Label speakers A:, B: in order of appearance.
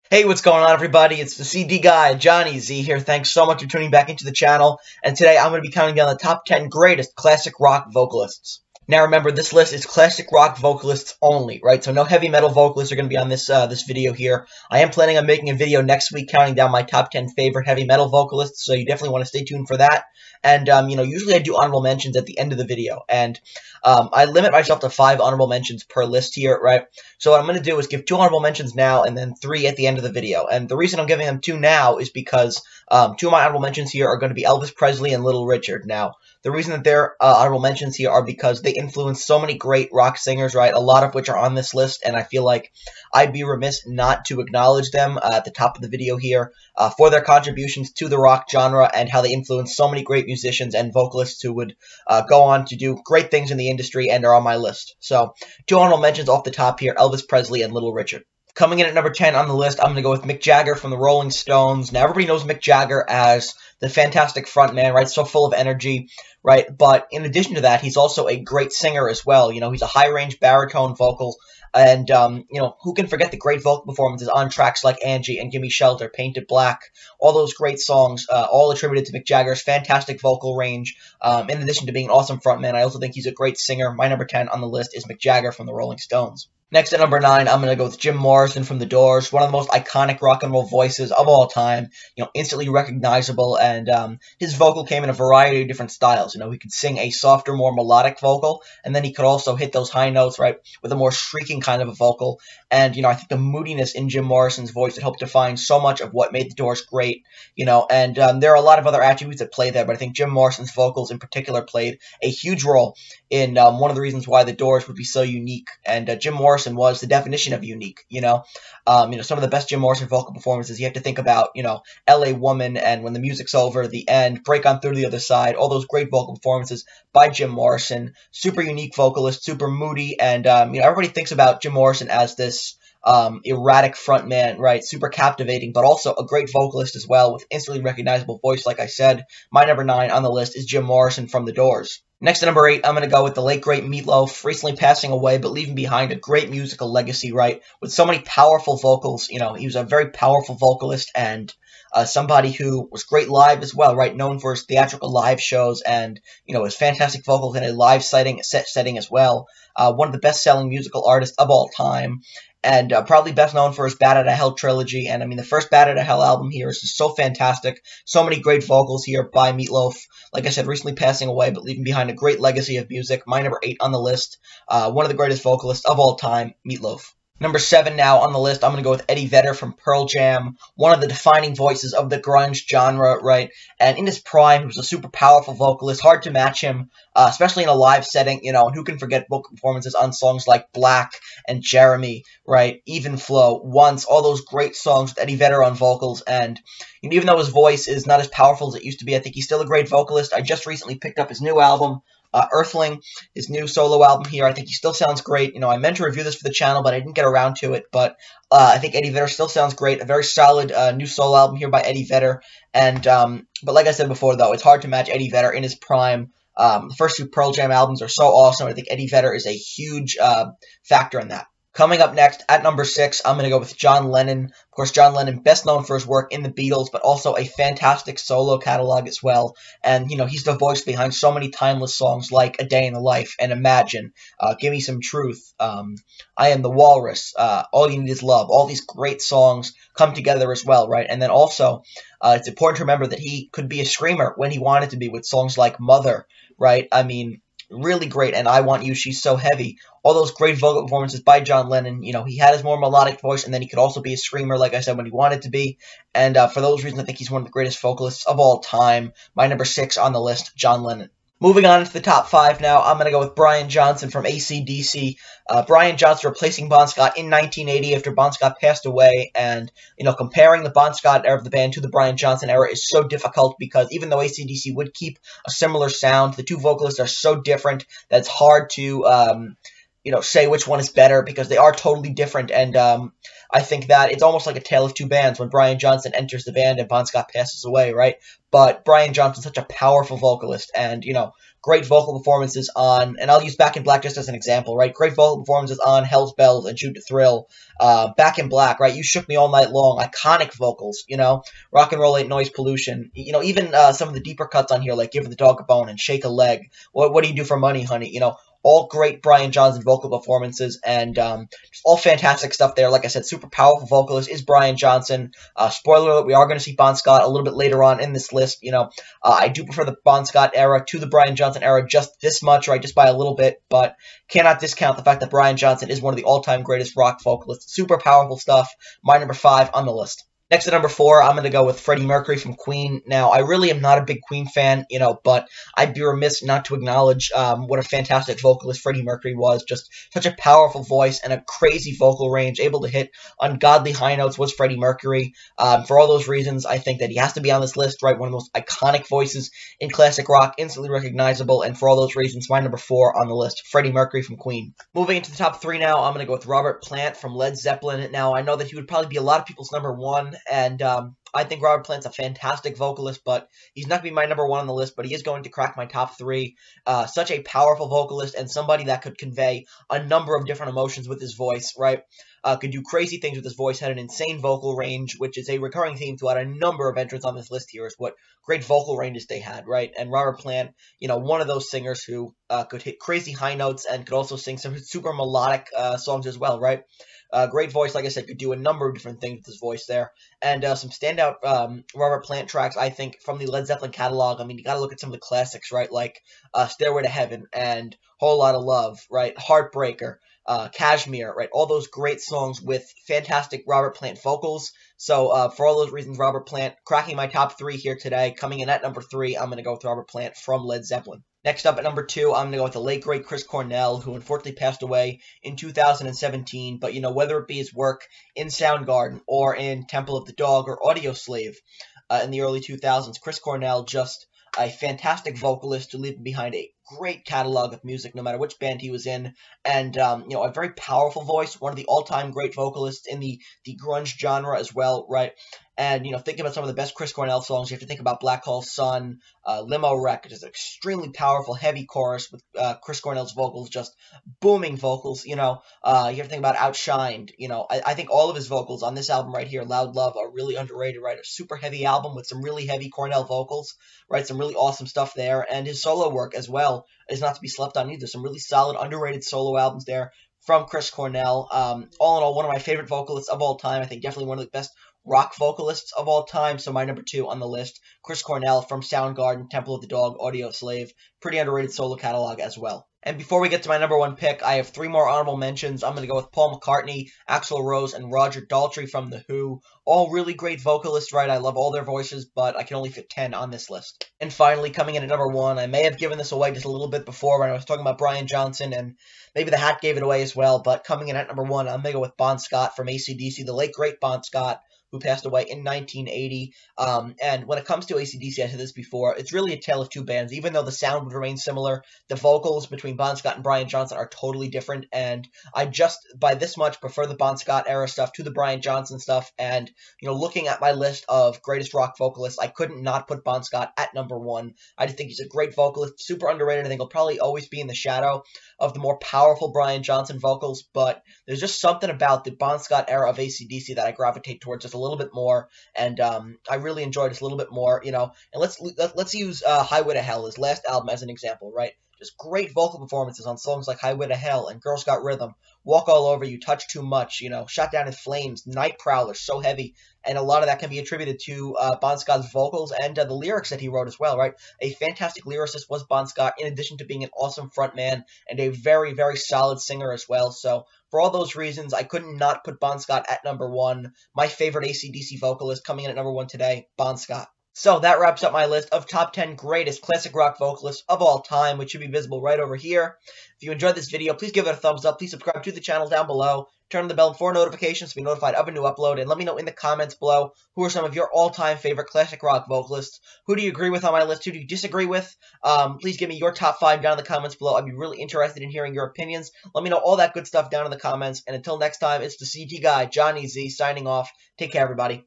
A: Hey, what's going on, everybody? It's the CD guy, Johnny Z here. Thanks so much for tuning back into the channel. And today I'm going to be counting down the top 10 greatest classic rock vocalists. Now remember, this list is classic rock vocalists only, right? So no heavy metal vocalists are going to be on this video here. I am planning on making a video next week counting down my top 10 favorite heavy metal vocalists, so you definitely want to stay tuned for that. And, usually I do honorable mentions at the end of the video. And I limit myself to 5 honorable mentions per list here, right? So what I'm going to do is give 2 honorable mentions now and then 3 at the end of the video. And the reason I'm giving them 2 now is because 2 of my honorable mentions here are going to be Elvis Presley and Little Richard. Now, the reason that they're honorable mentions here are because they influenced so many great rock singers, right? A lot of which are on this list, and I feel like I'd be remiss not to acknowledge them at the top of the video here for their contributions to the rock genre and how they influenced so many great musicians and vocalists who would go on to do great things in the industry and are on my list. So, 2 honorable mentions off the top here, Elvis Presley and Little Richard. Coming in at number 10 on the list, I'm going to go with Mick Jagger from the Rolling Stones. Now, everybody knows Mick Jagger as the fantastic frontman, right? So full of energy, right? But in addition to that, he's also a great singer as well. You know, he's a high-range baritone vocal. And, who can forget the great vocal performances on tracks like Angie and Gimme Shelter, Painted Black, all those great songs, all attributed to Mick Jagger's fantastic vocal range. In addition to being an awesome frontman, I also think he's a great singer. My number 10 on the list is Mick Jagger from the Rolling Stones. Next at number 9, I'm going to go with Jim Morrison from The Doors, one of the most iconic rock and roll voices of all time, instantly recognizable, and his vocal came in a variety of different styles. He could sing a softer, more melodic vocal, and then he could also hit those high notes, right, with a more shrieking kind of a vocal, and, I think the moodiness in Jim Morrison's voice that helped define so much of what made The Doors great, and there are a lot of other attributes that play there, but I think Jim Morrison's vocals in particular played a huge role in one of the reasons why The Doors would be so unique, and Jim Morrison was the definition of unique, some of the best Jim Morrison vocal performances, you have to think about, L.A. Woman, and When the Music's Over, The End, Break On Through the Other Side, all those great vocal performances by Jim Morrison, super unique vocalist, super moody, and, everybody thinks about Jim Morrison as this erratic frontman, right, super captivating, but also a great vocalist as well, with instantly recognizable voice, like I said. My number 9 on the list is Jim Morrison from The Doors. Next at number 8, I'm going to go with the late, great Meatloaf, recently passing away, but leaving behind a great musical legacy, right, with so many powerful vocals. He was a very powerful vocalist and somebody who was great live as well, right, known for his theatrical live shows and, his fantastic vocals in a live setting as well. One of the best-selling musical artists of all time. And probably best known for his Bat Outta Hell trilogy. And, the first Bat Outta Hell album here is just so fantastic. So many great vocals here by Meatloaf. Like I said, recently passing away, but leaving behind a great legacy of music. My number 8 on the list. One of the greatest vocalists of all time, Meatloaf. Number 7 now on the list, I'm going to go with Eddie Vedder from Pearl Jam, one of the defining voices of the grunge genre, right? And in his prime, he was a super powerful vocalist, hard to match him, especially in a live setting, and who can forget vocal performances on songs like Black and Jeremy, right? Even Flow, Once, all those great songs with Eddie Vedder on vocals, and even though his voice is not as powerful as it used to be, I think he's still a great vocalist. I just recently picked up his new album, Earthling, his new solo album here. I think he still sounds great. I meant to review this for the channel, but I didn't get around to it. But I think Eddie Vedder still sounds great. A very solid new solo album here by Eddie Vedder. And but like I said before, though, it's hard to match Eddie Vedder in his prime. The first 2 Pearl Jam albums are so awesome. I think Eddie Vedder is a huge factor in that. Coming up next, at number 6, I'm going to go with John Lennon. Of course, John Lennon, best known for his work in the Beatles, but also a fantastic solo catalog as well. And, he's the voice behind so many timeless songs like A Day in the Life and Imagine, Give Me Some Truth, I Am the Walrus, All You Need Is Love. All these great songs come together as well, right? And then also, it's important to remember that he could be a screamer when he wanted to be with songs like Mother, right? Really great, and I Want You, She's So Heavy. All those great vocal performances by John Lennon. He had his more melodic voice, and then he could also be a screamer, like I said, when he wanted to be. And for those reasons, I think he's one of the greatest vocalists of all time. My number 6 on the list, John Lennon. Moving on into the top 5 now, I'm going to go with Brian Johnson from ACDC. Brian Johnson replacing Bon Scott in 1980 after Bon Scott passed away. And, comparing the Bon Scott era of the band to the Brian Johnson era is so difficult because even though ACDC would keep a similar sound, the 2 vocalists are so different that it's hard to, say which one is better because they are totally different. And I think that it's almost like a tale of 2 bands when Brian Johnson enters the band and Bon Scott passes away, right? But Brian Johnson's such a powerful vocalist and, great vocal performances on, and I'll use Back in Black just as an example, right? Great vocal performances on Hell's Bells and Shoot to Thrill. Back in Black, right? You Shook Me All Night Long. Iconic vocals, you know? Rock and Roll Ain't Noise Pollution. You know, even some of the deeper cuts on here, like Give the Dog a Bone and Shake a Leg. What Do You Do for Money, Honey? You know, all great Brian Johnson vocal performances, and just all fantastic stuff there. Like I said, super powerful vocalist is Brian Johnson. Spoiler alert, we are going to see Bon Scott a little bit later on in this list. You know, I do prefer the Bon Scott era to the Brian Johnson era just this much, right, just by a little bit, but cannot discount the fact that Brian Johnson is one of the all-time greatest rock vocalists. Super powerful stuff. My number 5 on the list. Next at number 4, I'm going to go with Freddie Mercury from Queen. Now, I really am not a big Queen fan, you know, but I'd be remiss not to acknowledge what a fantastic vocalist Freddie Mercury was. Just such a powerful voice and a crazy vocal range, able to hit ungodly high notes was Freddie Mercury. For all those reasons, I think that he has to be on this list, right? One of the most iconic voices in classic rock, instantly recognizable, and for all those reasons, my number 4 on the list, Freddie Mercury from Queen. Moving into the top 3 now, I'm going to go with Robert Plant from Led Zeppelin. Now, I know that he would probably be a lot of people's number 1, and I think Robert Plant's a fantastic vocalist, but he's not going to be my number 1 on the list, but he is going to crack my top 3. Such a powerful vocalist and somebody that could convey a number of different emotions with his voice, right? Could do crazy things with his voice, had an insane vocal range, which is a recurring theme throughout a number of entrants on this list here, is what great vocal ranges they had, right? And Robert Plant, you know, one of those singers who could hit crazy high notes and could also sing some super melodic songs as well, right? Great voice, like I said, could do a number of different things with his voice there. And some standout Robert Plant tracks, I think, from the Led Zeppelin catalog. I mean, you got to look at some of the classics, right? Like Stairway to Heaven and Whole Lotta Love, right? Heartbreaker, Kashmir, right? All those great songs with fantastic Robert Plant vocals. So for all those reasons, Robert Plant cracking my top 3 here today. Coming in at number 3, I'm going to go with Robert Plant from Led Zeppelin. Next up at number 2, I'm going to go with the late, great Chris Cornell, who unfortunately passed away in 2017. But, you know, whether it be his work in Soundgarden or in Temple of the Dog or Audioslave in the early 2000s, Chris Cornell, just a fantastic vocalist to leave behind a great catalog of music, no matter which band he was in, and you know, a very powerful voice, one of the all-time great vocalists in the grunge genre as well, right? And, you know, thinking about some of the best Chris Cornell songs, you have to think about Black Hole Sun, Limo Wreck, which is an extremely powerful, heavy chorus with Chris Cornell's vocals, just booming vocals, you know. You have to think about Outshined, you know. I think all of his vocals on this album right here, Loud Love, are really underrated, right? A super heavy album with some really heavy Cornell vocals, right? Some really awesome stuff there. And his solo work as well is not to be slept on either. Some really solid, underrated solo albums there from Chris Cornell. All in all, one of my favorite vocalists of all time. I think definitely one of the best rock vocalists of all time. So my number 2 on the list, Chris Cornell from Soundgarden, Temple of the Dog, Audioslave. Pretty underrated solo catalog as well. And before we get to my number 1 pick, I have 3 more honorable mentions. I'm going to go with Paul McCartney, Axl Rose, and Roger Daltrey from The Who. All really great vocalists, right? I love all their voices, but I can only fit 10 on this list. And finally, coming in at number 1, I may have given this away just a little bit before when I was talking about Brian Johnson, and maybe the hat gave it away as well, but coming in at number 1, I'm going to go with Bon Scott from ACDC, the late, great Bon Scott, who passed away in 1980. And when it comes to ACDC, I said this before, it's really a tale of two bands. Even though the sound would remain similar, the vocals between Bon Scott and Brian Johnson are totally different, and I just, by this much, prefer the Bon Scott era stuff to the Brian Johnson stuff. And, you know, looking at my list of greatest rock vocalists, I couldn't not put Bon Scott at number 1. I just think he's a great vocalist, super underrated. I think he'll probably always be in the shadow of the more powerful Brian Johnson vocals, but there's just something about the Bon Scott era of AC/DC that I gravitate towards just a little bit more, and I really enjoyed it a little bit more, you know. And let's use Highway to Hell, his last album, as an example, right? Just great vocal performances on songs like Highway to Hell and Girls Got Rhythm, Walk All Over You, Touch Too Much, you know, Shot Down in Flames, Night Prowler, so heavy, and a lot of that can be attributed to Bon Scott's vocals and the lyrics that he wrote as well, right? A fantastic lyricist was Bon Scott, in addition to being an awesome frontman and a very, very solid singer as well. So for all those reasons, I couldn't not put Bon Scott at number 1. My favorite AC/DC vocalist coming in at number 1 today, Bon Scott. So that wraps up my list of top 10 greatest classic rock vocalists of all time, which should be visible right over here. If you enjoyed this video, please give it a thumbs up. Please subscribe to the channel down below. Turn on the bell for notifications to be notified of a new upload. And let me know in the comments below who are some of your all-time favorite classic rock vocalists. Who do you agree with on my list? Who do you disagree with? Please give me your top 5 down in the comments below. I'd be really interested in hearing your opinions. Let me know all that good stuff down in the comments. And until next time, it's the CT guy, Johnny Z, signing off. Take care, everybody.